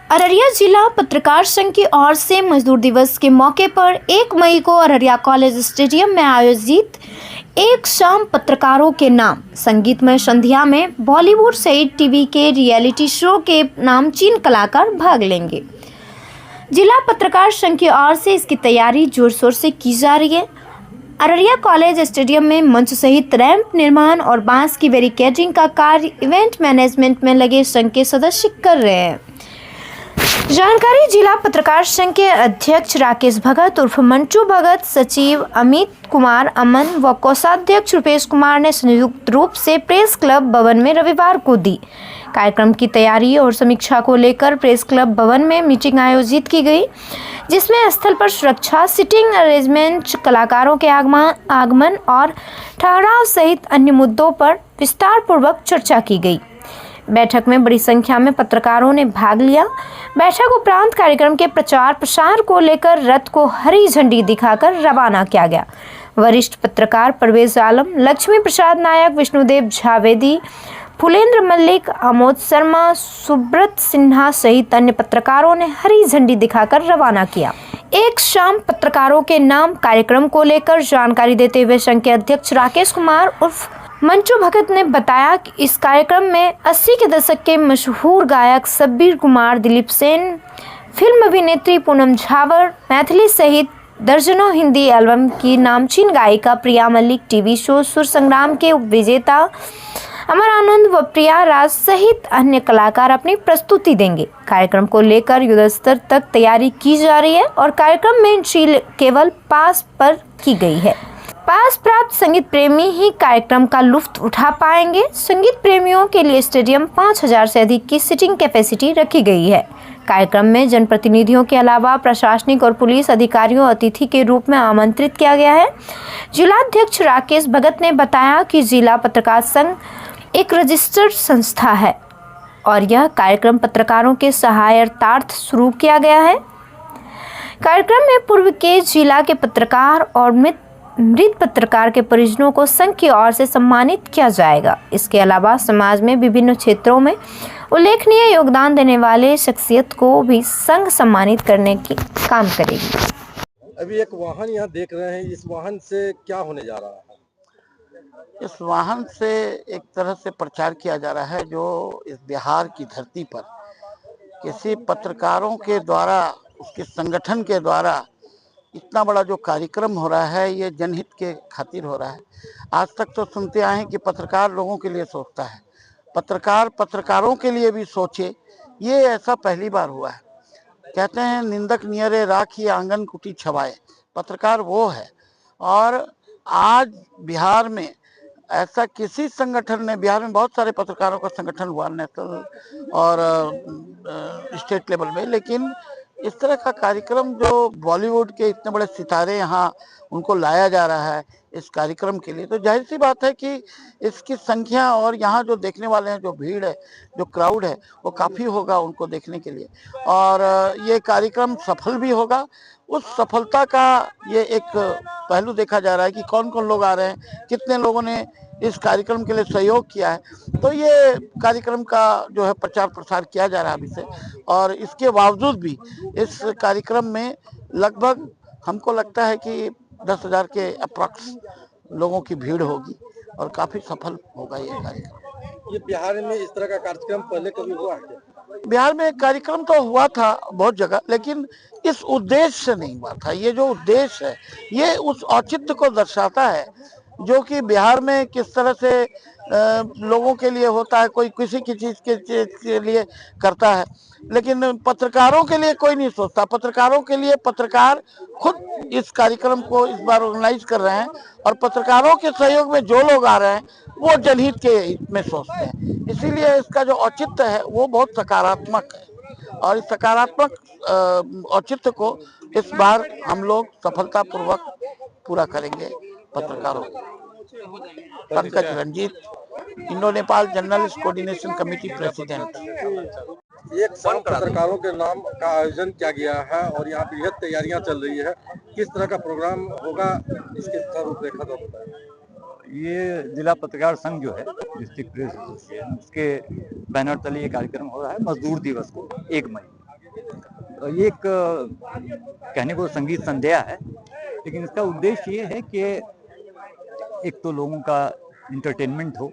अररिया जिला पत्रकार संघ की ओर से मजदूर दिवस के मौके पर 1 मई को अररिया कॉलेज स्टेडियम में आयोजित एक शाम पत्रकारों के नाम संगीतमय संध्या में बॉलीवुड सहित टीवी के रियलिटी शो के नामचीन कलाकार भाग लेंगे। जिला पत्रकार संघ की ओर से इसकी तैयारी जोर शोर से की जा रही है। अररिया कॉलेज स्टेडियम में मंच सहित रैंप निर्माण और बांस की बैरिकेडिंग का कार्य इवेंट मैनेजमेंट में लगे संघ के सदस्य कर रहे हैं। जानकारी जिला पत्रकार संघ के अध्यक्ष राकेश भगत उर्फ मंचू भगत, सचिव अमित कुमार अमन व कोषाध्यक्ष रुपेश कुमार ने संयुक्त रूप से प्रेस क्लब भवन में रविवार को दी। कार्यक्रम की तैयारी और समीक्षा को लेकर प्रेस क्लब भवन में मीटिंग आयोजित की गई, जिसमें स्थल पर सुरक्षा, सिटिंग अरेंजमेंट, कलाकारों के आगमन और ठहराव सहित अन्य मुद्दों पर विस्तार पूर्वक चर्चा की गई। बैठक में बड़ी संख्या में पत्रकारों ने भाग लिया। बैठक उपरांत कार्यक्रम के प्रचार प्रसार को लेकर रथ को हरी झंडी दिखाकर रवाना किया गया। वरिष्ठ पत्रकार परवेज आलम, लक्ष्मी प्रसाद नायक, विष्णुदेव झावेदी, फुलेंद्र मल्लिक, आमोद शर्मा, सुब्रत सिन्हा सहित अन्य पत्रकारों ने हरी झंडी दिखाकर रवाना किया। एक शाम पत्रकारों के नाम कार्यक्रम को लेकर जानकारी देते हुए संघ के अध्यक्ष राकेश कुमार उर्फ मंचू भगत ने बताया कि इस कार्यक्रम में 80 के दशक के मशहूर गायक शब्बीर कुमार, दिलीप सेन, फिल्म अभिनेत्री पूनम झावर, मैथिली सहित दर्जनों हिंदी एल्बम की नामचीन गायिका प्रिया मल्लिक, टीवी शो सुर संग्राम के उपविजेता अमर आनंद व प्रिया राज सहित अन्य कलाकार अपनी प्रस्तुति देंगे। कार्यक्रम को लेकर युद्ध स्तर तक तैयारी की जा रही है और कार्यक्रम में एंट्री केवल पास पर की गई है। पास प्राप्त संगीत प्रेमी ही कार्यक्रम का लुत्फ उठा पाएंगे। संगीत प्रेमियों के लिए स्टेडियम 5000 से अधिक की सीटिंग कैपेसिटी रखी गई है। कार्यक्रम में जनप्रतिनिधियों के अलावा प्रशासनिक और पुलिस अधिकारियों अतिथि के रूप में आमंत्रित किया गया है। जिलाध्यक्ष राकेश भगत ने बताया कि जिला पत्रकार संघ एक रजिस्टर्ड संस्था है और यह कार्यक्रम पत्रकारों के सहायतार्थ शुरू किया गया है। कार्यक्रम में पूर्व के जिला के पत्रकार और मृत पत्रकार के परिजनों को संघ की ओर से सम्मानित किया जाएगा। इसके अलावा समाज में विभिन्न क्षेत्रों में उल्लेखनीय योगदान देने वाले शख्सियत को भी संघ सम्मानित करने की काम करेगी। अभी एक वाहन यहाँ देख रहे हैं, इस वाहन से क्या होने जा रहा है? इस वाहन से एक तरह से प्रचार किया जा रहा है जो इस बिहार की धरती पर किसी पत्रकारों के द्वारा, उसके संगठन के द्वारा इतना बड़ा जो कार्यक्रम हो रहा है, ये जनहित के खातिर हो रहा है। आज तक तो सुनते आए हैं कि पत्रकार लोगों के लिए सोचता है, पत्रकार पत्रकारों के लिए भी सोचे, ये ऐसा पहली बार हुआ है। कहते हैं निंदक नियरे राखी आंगन कुटी छवाए, पत्रकार वो है। और आज बिहार में ऐसा किसी संगठन ने, बिहार में बहुत सारे पत्रकारों का संगठन हुआ नेशनल और स्टेट लेवल में, लेकिन इस तरह का कार्यक्रम जो बॉलीवुड के इतने बड़े सितारे यहाँ उनको लाया जा रहा है इस कार्यक्रम के लिए, तो जाहिर सी बात है कि इसकी संख्या और यहाँ जो देखने वाले हैं, जो भीड़ है, जो क्राउड है, वो काफ़ी होगा उनको देखने के लिए। और ये कार्यक्रम सफल भी होगा। उस सफलता का ये एक पहलू देखा जा रहा है कि कौन कौन लोग आ रहे हैं, कितने लोगों ने इस कार्यक्रम के लिए सहयोग किया है। तो ये कार्यक्रम का जो है प्रचार प्रसार किया जा रहा है अभी से, और इसके बावजूद भी इस कार्यक्रम में लगभग हमको लगता है कि 10,000 के अप्रॉक्स लोगों की भीड़ होगी और काफ़ी सफल होगा ये कार्यक्रम। ये बिहार में इस तरह का कार्यक्रम पहले कभी हुआ है? बिहार में कार्यक्रम तो हुआ था बहुत जगह, लेकिन इस उद्देश्य से नहीं हुआ था। ये जो उद्देश्य है, ये उस औचित्य को दर्शाता है जो कि बिहार में किस तरह से लोगों के लिए होता है, कोई किसी की चीज के लिए करता है, लेकिन पत्रकारों के लिए कोई नहीं सोचता। पत्रकारों के लिए पत्रकार खुद इस कार्यक्रम को इस बार ऑर्गेनाइज कर रहे हैं, और पत्रकारों के सहयोग में जो लोग आ रहे हैं वो जनहित के हित में सोचते हैं। इसीलिए इसका जो औचित्य है वो बहुत सकारात्मक है, और इस सकारात्मक औचित्य को इस बार हम लोग सफलतापूर्वक पूरा करेंगे। पत्रकारों Pankaj Ranjit, Indo Nepal journalist coordination committee president. एक शाम पत्रकारों के नाम का आयोजन किया गया है और यहाँ पे तैयारियां चल रही है, किस तरह का प्रोग्राम होगा, इसके रूपरेखा तो बताएं। ये जिला पत्रकार संघ जो है, डिस्ट्रिक्ट प्रेस एसोसिएशन, उसके बैनर तले ये कार्यक्रम हो रहा है मजदूर दिवस को 1 मई। ये एक कहने को संगीत संध्या है, लेकिन इसका उद्देश्य ये है कि एक तो लोगों का इंटरटेनमेंट हो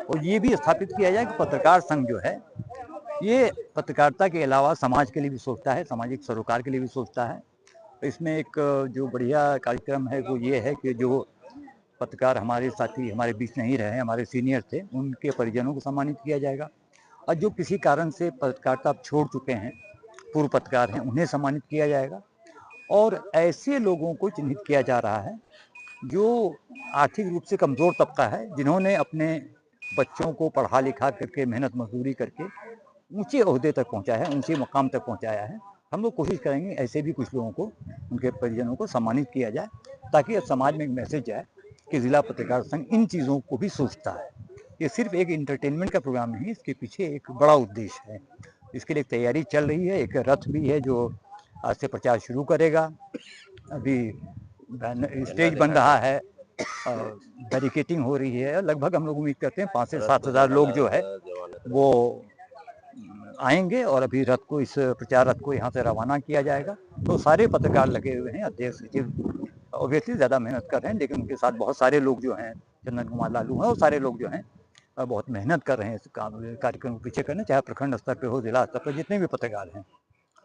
और ये भी स्थापित किया जाए कि पत्रकार संघ जो है ये पत्रकारिता के अलावा समाज के लिए भी सोचता है, सामाजिक सरोकार के लिए भी सोचता है। तो इसमें एक जो बढ़िया कार्यक्रम है वो ये है कि जो पत्रकार हमारे साथी हमारे बीच नहीं रहे, हमारे सीनियर थे, उनके परिजनों को सम्मानित किया जाएगा और जो किसी कारण से पत्रकारिता छोड़ चुके हैं, पूर्व पत्रकार हैं, उन्हें सम्मानित किया जाएगा। और ऐसे लोगों को चिन्हित किया जा रहा है जो आर्थिक रूप से कमज़ोर तबका है, जिन्होंने अपने बच्चों को पढ़ा लिखा करके मेहनत मजदूरी करके ऊंचे ओहदे तक पहुंचाया है, ऊंचे मकाम तक पहुंचाया है। हम लोग कोशिश करेंगे ऐसे भी कुछ लोगों को, उनके परिजनों को सम्मानित किया जाए, ताकि समाज में एक मैसेज जाए कि जिला पत्रकार संघ इन चीज़ों को भी सोचता है। ये सिर्फ एक इंटरटेनमेंट का प्रोग्राम नहीं, इसके पीछे एक बड़ा उद्देश्य है। इसके लिए तैयारी चल रही है, एक रथ भी है जो आज से प्रचार शुरू करेगा। अभी स्टेज बन रहा है, बैरिकेटिंग हो रही है। लगभग हम लोग उम्मीद करते हैं 5 से 7 हज़ार लोग जो है वो आएंगे और अभी रथ को, इस प्रचार रथ को यहाँ से रवाना किया जाएगा। तो सारे पत्रकार लगे हुए हैं, अध्यक्ष सचिव ऑब्वियसली ज़्यादा मेहनत कर रहे हैं, लेकिन उनके साथ बहुत सारे लोग जो हैं, चंदन कुमार लालू हैं और सारे लोग जो हैं बहुत मेहनत कर रहे हैं इस कार्यक्रम को पीछे करने, चाहे प्रखंड स्तर पे हो, जिला स्तर पर जितने भी पत्रकार हैं,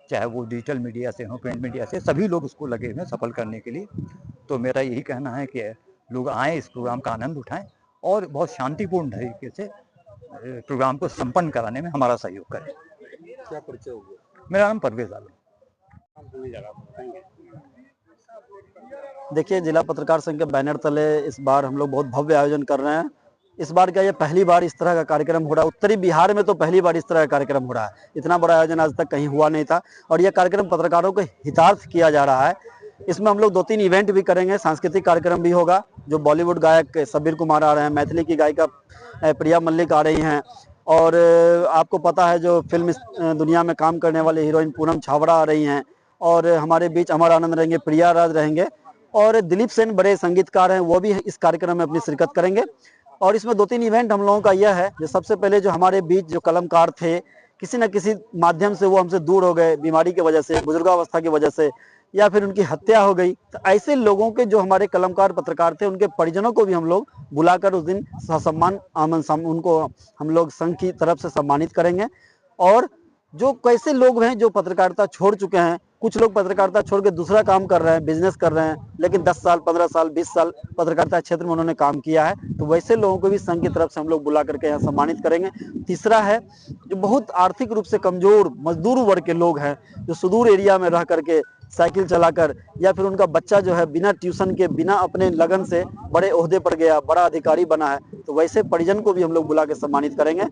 चाहे वो डिजिटल मीडिया से हो, प्रिंट मीडिया से, सभी लोग उसको लगे हुए हैं सफल करने के लिए। तो मेरा यही कहना है कि लोग आएँ, इस प्रोग्राम का आनंद उठाएं और बहुत शांतिपूर्ण तरीके से प्रोग्राम को संपन्न कराने में हमारा सहयोग करें। क्या परिचय होगा? मेरा नाम परवेज आलम। देखिए, जिला पत्रकार संघ के बैनर तले इस बार हम लोग बहुत भव्य आयोजन कर रहे हैं। इस बार क्या ये पहली बार इस तरह का कार्यक्रम हो रहा है, उत्तरी बिहार में तो पहली बार इस तरह का कार्यक्रम हो रहा है। इतना बड़ा आयोजन आज तक कहीं हुआ नहीं था और यह कार्यक्रम पत्रकारों के हितार्थ किया जा रहा है। इसमें हम लोग 2-3 इवेंट भी करेंगे, सांस्कृतिक कार्यक्रम भी होगा। जो बॉलीवुड गायक सबीर कुमार आ रहे हैं, मैथिली की गायिका प्रिया मल्लिक आ रही हैं और आपको पता है जो फिल्म दुनिया में काम करने वाली हीरोइन पूनम छाबड़ा आ रही हैं और हमारे बीच अमर आनंद रहेंगे, प्रिया राज रहेंगे और दिलीप सेन बड़े संगीतकार हैं, वो भी इस कार्यक्रम में अपनी शिरकत करेंगे। और इसमें 2-3 इवेंट हम लोगों का यह है जो सबसे पहले जो हमारे बीच जो कलमकार थे, किसी न किसी माध्यम से वो हमसे दूर हो गए, बीमारी की वजह से, बुजुर्गावस्था की वजह से, या फिर उनकी हत्या हो गई, तो ऐसे लोगों के जो हमारे कलमकार पत्रकार थे उनके परिजनों को भी हम लोग बुलाकर उस दिन ससम्मान उनको हम लोग संघ की तरफ से सम्मानित करेंगे। और जो कैसे लोग हैं जो पत्रकारिता छोड़ चुके हैं, कुछ लोग पत्रकारिता छोड़ के दूसरा काम कर रहे हैं, बिजनेस कर रहे हैं, लेकिन 10 साल 15 साल 20 साल पत्रकारिता क्षेत्र में उन्होंने काम किया है, तो वैसे लोगों को भी संघ की तरफ से हम लोग बुला करके यहाँ सम्मानित करेंगे। तीसरा है जो बहुत आर्थिक रूप से कमजोर मजदूर वर्ग के लोग हैं, जो सुदूर एरिया में रह करके साइकिल चलाकर, या फिर उनका बच्चा जो है बिना ट्यूशन के, बिना अपने लगन से बड़े ओहदे पर गया, बड़ा अधिकारी बना है, तो वैसे परिजन को भी हम लोग बुला के सम्मानित करेंगे।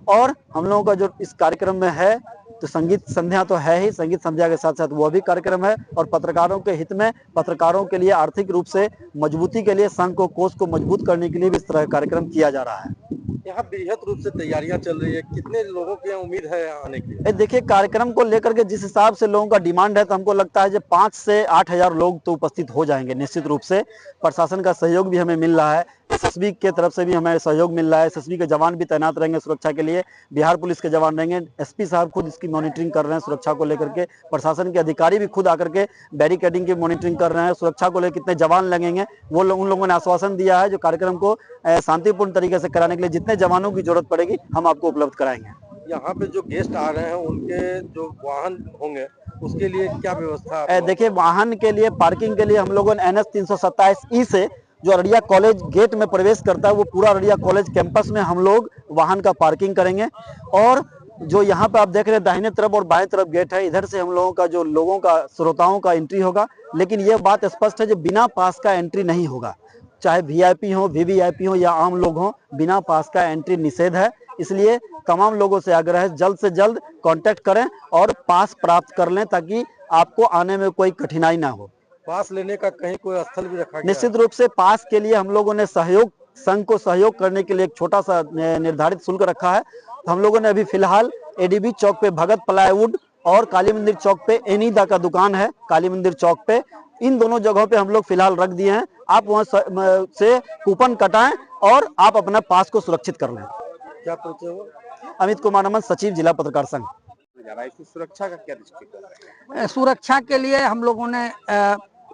और हम लोगों का जो इस कार्यक्रम में है तो संगीत संध्या तो है ही, संगीत संध्या के साथ साथ वो भी कार्यक्रम है और पत्रकारों के हित में, पत्रकारों के लिए आर्थिक रूप से मजबूती के लिए, संघ को, कोष को मजबूत करने के लिए भी इस तरह का कार्यक्रम किया जा रहा है। यहाँ बृहद रूप से तैयारियां चल रही है, कितने लोगों की उम्मीद है आने की? देखिए, कार्यक्रम को लेकर के जिस हिसाब से लोगों का डिमांड है, तो हमको लगता है कि 5 से 8 हज़ार लोग तो उपस्थित हो जाएंगे निश्चित रूप से। प्रशासन का सहयोग भी हमें मिल रहा है, एसएसबी के तरफ से भी हमें सहयोग मिल रहा है। एसएसबी के जवान भी तैनात रहेंगे सुरक्षा के लिए, बिहार पुलिस के जवान रहेंगे, एसपी साहब खुद इसकी मॉनिटरिंग कर रहे हैं सुरक्षा को लेकर के, प्रशासन के अधिकारी भी खुद आकर के बैरिकेडिंग की मॉनिटरिंग कर रहे हैं। सुरक्षा को लेकर कितने जवान लगेंगे वो उन लोगों ने आश्वासन दिया है, जो कार्यक्रम को शांतिपूर्ण तरीके से कराने के लिए जितने जवानों की जरूरत पड़ेगी हम आपको उपलब्ध कराएंगे। यहाँ पे जो गेस्ट आ रहे हैं उनके जो वाहन होंगे उसके लिए क्या व्यवस्था? देखिए, वाहन के लिए, पार्किंग के लिए हम लोगों ने NH 327E से जो अररिया कॉलेज गेट में प्रवेश करता है, वो पूरा अररिया कॉलेज कैंपस में हम लोग वाहन का पार्किंग करेंगे। और जो यहाँ पे आप देख रहे हैं दाहिने तरफ और बाएं तरफ गेट है, इधर से हम लोगों का जो लोगों का, श्रोताओं का एंट्री होगा। लेकिन यह बात स्पष्ट है जो बिना पास का एंट्री नहीं होगा, चाहे VIP हो, VVIP हो या आम लोग हो, बिना पास का एंट्री निषेध है। इसलिए तमाम लोगों से आग्रह है जल्द से जल्द कांटेक्ट करें और पास प्राप्त कर लें, ताकि आपको आने में कोई कठिनाई ना हो। पास लेने का कहीं कोई स्थल भी रखा गया? निश्चित रूप से पास के लिए हम लोगों ने संघ को सहयोग करने के लिए एक छोटा सा निर्धारित शुल्क रखा है। तो हम लोगों ने अभी फिलहाल ADB चौक पे भगत प्लाईवुड और काली मंदिर चौक पे एनीदा का दुकान है, काली मंदिर चौक पे, इन दोनों जगहों पे हम लोग फिलहाल रख दिए हैं। आप वहां से कूपन कटाएं और आप अपना पास को सुरक्षित कर लें। क्या परिचय हुआ? अमित कुमार अमन, सचिव जिला पत्रकार संघ। जा रहा है, इसकी सुरक्षा का क्या दृष्टिकोण है? सुरक्षा के लिए हम लोगों ने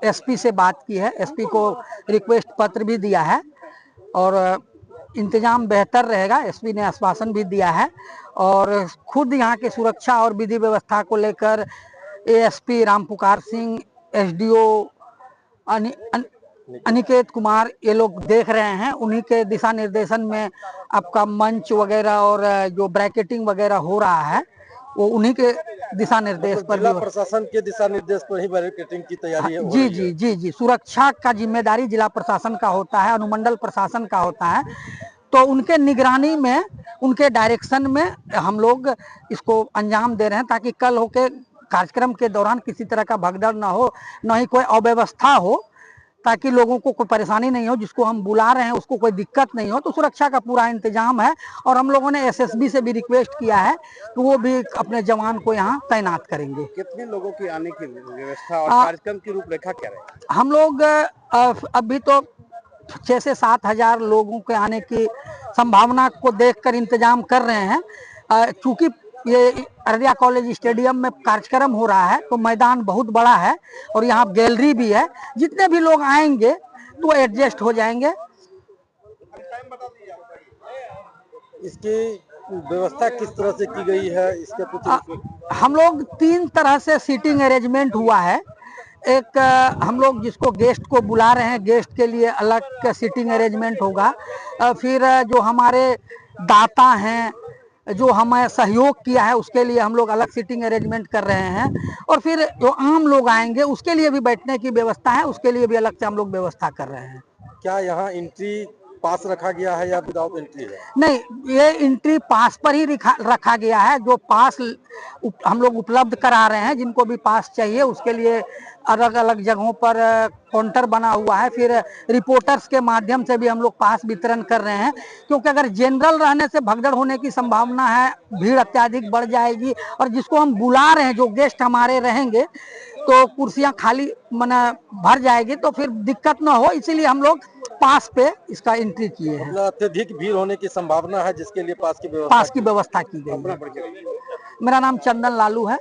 एसपी से बात की है, एसपी को रिक्वेस्ट पत्र भी दिया है और इंतजाम बेहतर रहेगा, एसपी ने आश्वासन भी दिया है। और खुद यहाँ के सुरक्षा और विधि व्यवस्था को लेकर एएसपी रामपुकार सिंह, एसडीओ अनिकेत कुमार ये लोग देख रहे हैं। उन्हीं के दिशा निर्देशन में आपका मंच वगैरह और जो ब्रैकेटिंग वगैरह हो रहा है वो उन्हीं के दिशा निर्देश पर, जिला प्रशासन के दिशा निर्देश पर ही बैरिकेडिंग की तैयारी है। जी जी जी जी, सुरक्षा का जिम्मेदारी जिला प्रशासन का होता है, अनुमंडल प्रशासन का होता है। तो उनके निगरानी में, उनके डायरेक्शन में हम लोग इसको अंजाम दे रहे हैं ताकि कल होके कार्यक्रम के दौरान किसी तरह का भगदड़ ना हो, न ही कोई अव्यवस्था हो, ताकि लोगों को कोई परेशानी नहीं हो, जिसको हम बुला रहे हैं उसको कोई दिक्कत नहीं हो। तो सुरक्षा का पूरा इंतजाम है और हम लोगों ने एसएसबी से भी रिक्वेस्ट किया है कि वो भी अपने जवान को यहाँ तैनात करेंगे। कितने लोगों की आने की व्यवस्था और कार्यक्रम की रूपरेखा क्या रहेगी? हम लोग अभी तो 6 से 7 हजार लोगों के आने की संभावना को देखकर इंतजाम कर रहे हैं। चूंकि ये अररिया कॉलेज स्टेडियम में कार्यक्रम हो रहा है तो मैदान बहुत बड़ा है और यहाँ गैलरी भी है, जितने भी लोग आएंगे तो एडजस्ट हो जाएंगे। इसकी व्यवस्था किस तरह से की गई है, इसके कुछ हम लोग 3 तरह से सीटिंग अरेंजमेंट हुआ है। एक हम लोग जिसको गेस्ट को बुला रहे हैं, गेस्ट के लिए अलग सीटिंग अरेंजमेंट होगा। फिर जो हमारे दाता हैं, जो हमें सहयोग किया है, उसके लिए हम लोग अलग सीटिंग अरेंजमेंट कर रहे हैं। और फिर जो आम लोग आएंगे उसके लिए भी बैठने की व्यवस्था है, उसके लिए भी अलग से हम लोग व्यवस्था कर रहे हैं। क्या यहाँ एंट्री पास रखा गया है या विदाउट एंट्री है? नहीं, ये एंट्री पास पर ही रखा गया है। जो पास हम लोग उपलब्ध करा रहे हैं, जिनको भी पास चाहिए उसके लिए अलग अलग जगहों पर काउंटर बना हुआ है। फिर रिपोर्टर्स के माध्यम से भी हम लोग पास वितरण कर रहे हैं, क्योंकि अगर जनरल रहने से भगदड़ होने की संभावना है, भीड़ अत्याधिक बढ़ जाएगी। और जिसको हम बुला रहे हैं, जो गेस्ट हमारे रहेंगे, तो कुर्सियां खाली मना भर जाएगी, तो फिर दिक्कत ना हो, इसीलिए हम लोग पास पे इसका एंट्री किए हैं। अत्यधिक भीड़ होने की संभावना है, जिसके लिए पास की व्यवस्था की गई है। मेरा नाम चंदन लालू है।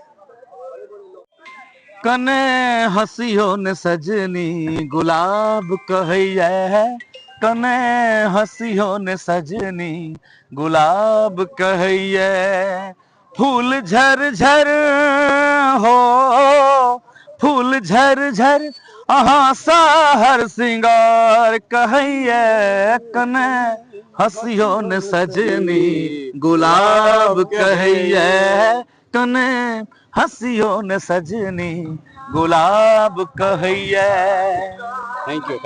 कने हंसियो ने सजनी गुलाब कहैया है, कने हंसियो ने सजनी गुलाब कहैया, फूल झर झर हो, फूल झर झर अहाँ साहर सिंगार कहैया, कने हंसियो ने सजनी गुलाब कहैया, कने हंसियो ने सजनी गुलाब कहैया। Thank you.